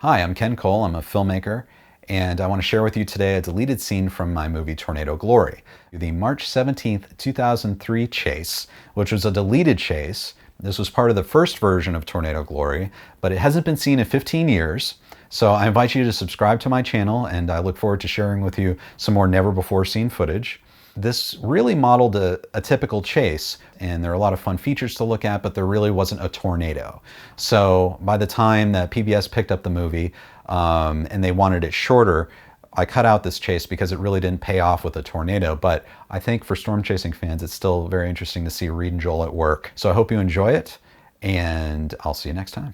Hi, I'm Ken Cole. I'm a filmmaker, and I want to share with you today a deleted scene from my movie Tornado Glory, the March 17th, 2003 chase, which was a deleted chase. This was part of the first version of Tornado Glory, but it hasn't been seen in 15 years. So I invite you to subscribe to my channel, and I look forward to sharing with you some more never-before-seen footage. This really modeled a typical chase, and there are a lot of fun features to look at, but there really wasn't a tornado. So by the time that PBS picked up the movie and they wanted it shorter, I cut out this chase because it really didn't pay off with a tornado. But I think for storm chasing fans, it's still very interesting to see Reed and Joel at work. So I hope you enjoy it, and I'll see you next time.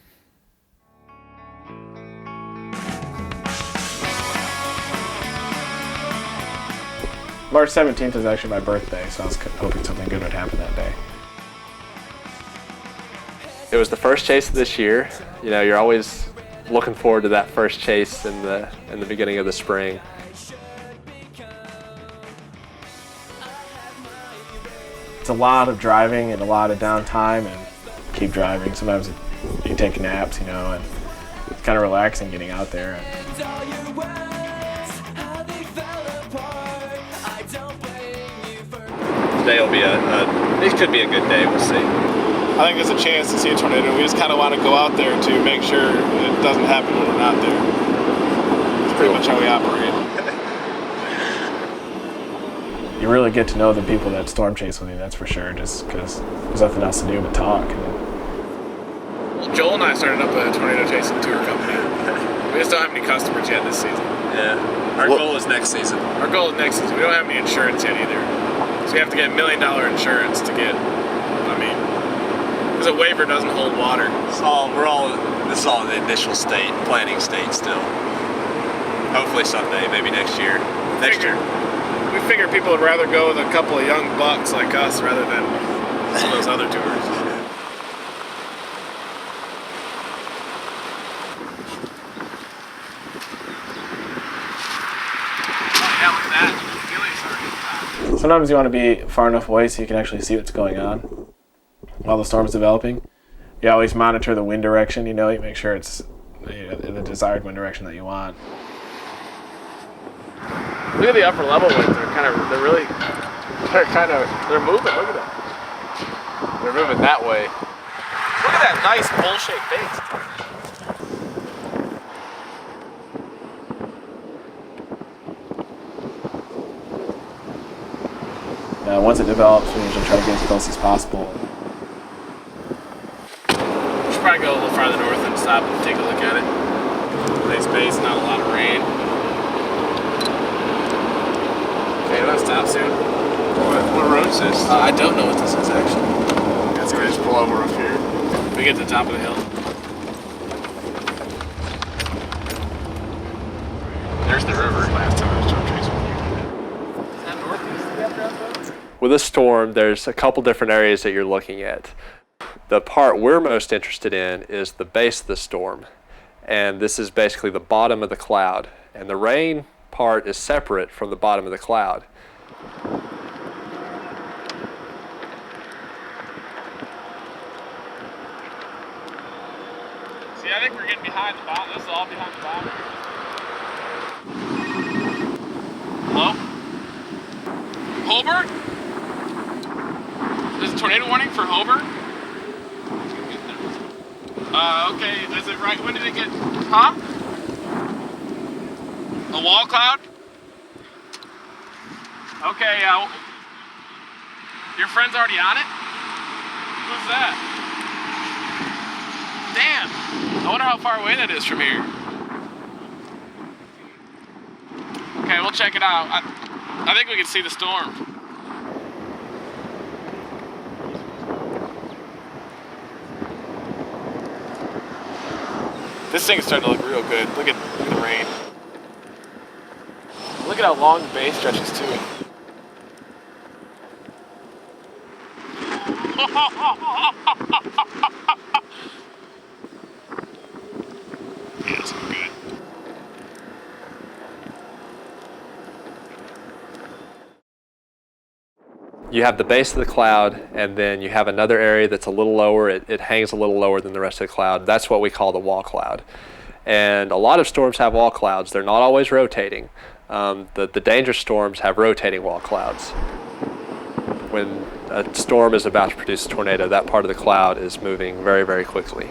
March 17th is actually my birthday, so I was hoping something good would happen that day. It was the first chase of this year. You know, you're always looking forward to that first chase in the beginning of the spring. It's a lot of driving and a lot of downtime, and keep driving. Sometimes you take naps, you know, and it's kind of relaxing getting out there. Today will be it could be a good day, we'll see. I think there's a chance to see a tornado. We just kind of want to go out there to make sure it doesn't happen when we're not there. It's pretty much how we operate. You really get to know the people that storm chase with you, that's for sure, just because there's nothing else to do but talk. Well, Joel and I started up a tornado chasing tour company. We just don't have any customers yet this season. Yeah, our goal is next season. Our goal is next season. We don't have any insurance yet either. So we have to get $1 million insurance to get, because a waiver doesn't hold water. This is all in the initial state, planning state still. Hopefully someday, maybe next year. We figure people would rather go with a couple of young bucks like us rather than some of those other tours. Oh yeah, look at that. Sometimes you want to be far enough away so you can actually see what's going on while the storm's developing. You always monitor the wind direction, you know, you make sure it's in the desired wind direction that you want. Look at the upper level winds. They're moving. Look at that. They're moving that way. Look at that nice bowl-shaped base. Once it develops, we usually try to get as close as possible. We should probably go a little farther north and stop and take a look at it. Nice base, not a lot of rain. Okay, let's stop soon. What road is this? I don't know what this is actually. That's good. Just pull over up here. We get to the top of the hill. There's the river. Last time I was storm chasing with you. Is that northeast we have to have? With a storm, there's a couple different areas that you're looking at. The part we're most interested in is the base of the storm. And this is basically the bottom of the cloud. And the rain part is separate from the bottom of the cloud. See, I think we're getting behind the bottom. This is all behind the bottom. Hello? Hobart? There's a tornado warning for Hobart? Okay, is it right? When did it get, huh? A wall cloud? Okay, your friend's already on it? Who's that? Damn, I wonder how far away that is from here. Okay, we'll check it out. I think we can see the storm. This thing's starting to look real good. Look at the rain. Look at how long the base stretches too. Yeah, it's good. You have the base of the cloud, and then you have another area that's a little lower. It hangs a little lower than the rest of the cloud. That's what we call the wall cloud. And a lot of storms have wall clouds. They're not always rotating. The dangerous storms have rotating wall clouds. When a storm is about to produce a tornado, that part of the cloud is moving very, very quickly.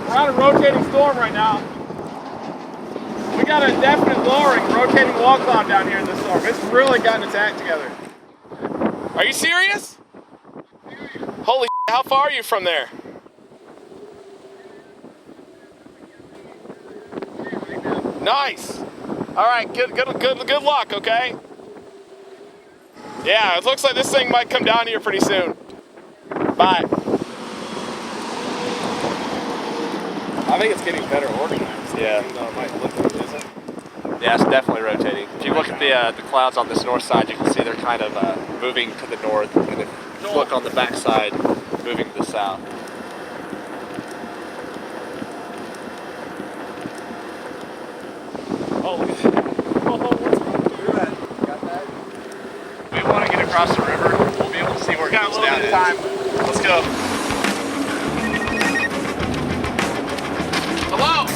We're on a rotating storm right now. We got a definite lowering, rotating wall cloud down here in this storm. It's really gotten its act together. Are you serious? Holy shit, how far are you from there? Nice. All right, good luck, okay? Yeah, it looks like this thing might come down here pretty soon. Bye. I think it's getting better organized. Yeah. Even though it might look like it isn't. Yeah, it's definitely rotating. If you look at the clouds on this north side, you can see they're kind of moving to the north, and if you look on the back side, moving to the south. Oh, look at that. Oh, what's wrong? Look at that. Got that? We want to get across the river. We'll be able to see where it Got a goes little down. bit of time. Let's go. Hello.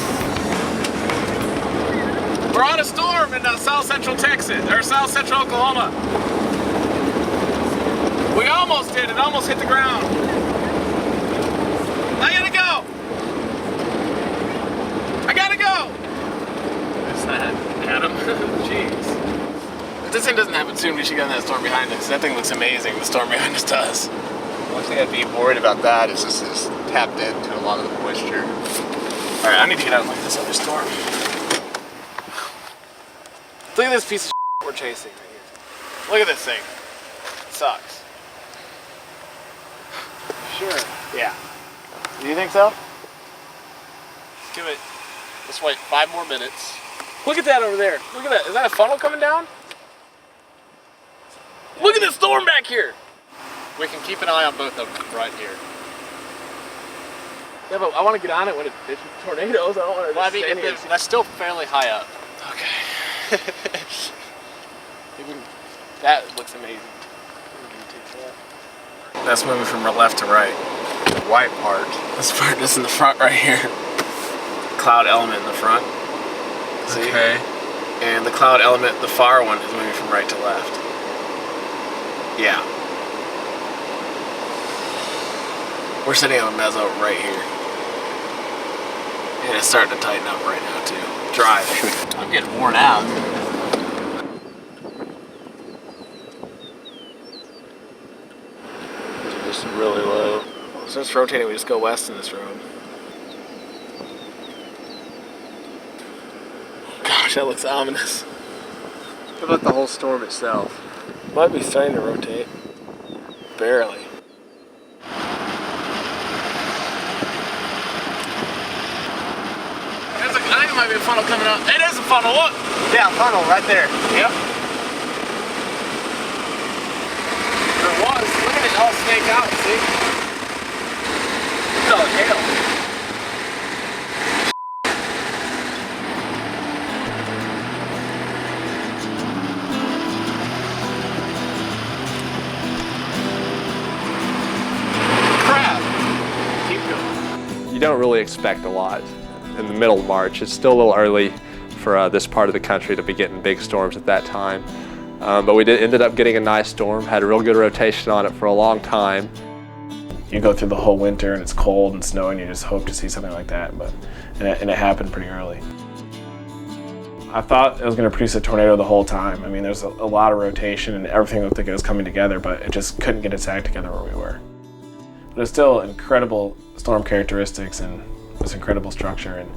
We're on a storm in South Central Texas, or South Central Oklahoma. We almost did. It almost hit the ground. I gotta go. I gotta go. What's that, Adam? Jeez. If this thing doesn't happen soon, we should get in that storm behind us. That thing looks amazing. The storm behind us does. One thing I'd be worried about that is this is tapped into a lot of the moisture. All right, I need to get out and look at this other storm. Look at this piece of shit we're chasing right here. Look at this thing. It sucks. Sure. Yeah. Do you think so? Give it, let's wait 5 more minutes. Look at that over there. Look at that. Is that a funnel coming down? Look at the storm back here. We can keep an eye on both of them right here. Yeah, but I want to get on it when it's tornadoes. I don't want to Well, I just mean, stand here. that's still fairly high up. Okay. That looks amazing. That's moving from left to right. The white part. This part is in the front right here. Cloud element in the front. See? Okay. And the cloud element, the far one, is moving from right to left. Yeah. We're sitting on a mezzo right here. And it's starting to tighten up right now too. Drive. I'm getting worn out. Just really low. So it's rotating, we just go west in this road. Gosh, that looks ominous. What about the whole storm itself? Might be starting to rotate. Barely. I think it might be a funnel coming up. It is a funnel, look! Yeah, funnel right there. Yep. There was. Look at it all snake out, see? Look at all the hail. Crap! Keep going. You don't really expect a lot in the middle of March. It's still a little early for this part of the country to be getting big storms at that time. But we ended up getting a nice storm, had a real good rotation on it for a long time. You go through the whole winter and it's cold and snowing, you just hope to see something like that, and it happened pretty early. I thought it was going to produce a tornado the whole time. I mean, there's a lot of rotation and everything looked like it was coming together, but it just couldn't get its act together where we were. But it's still incredible storm characteristics and this incredible structure, and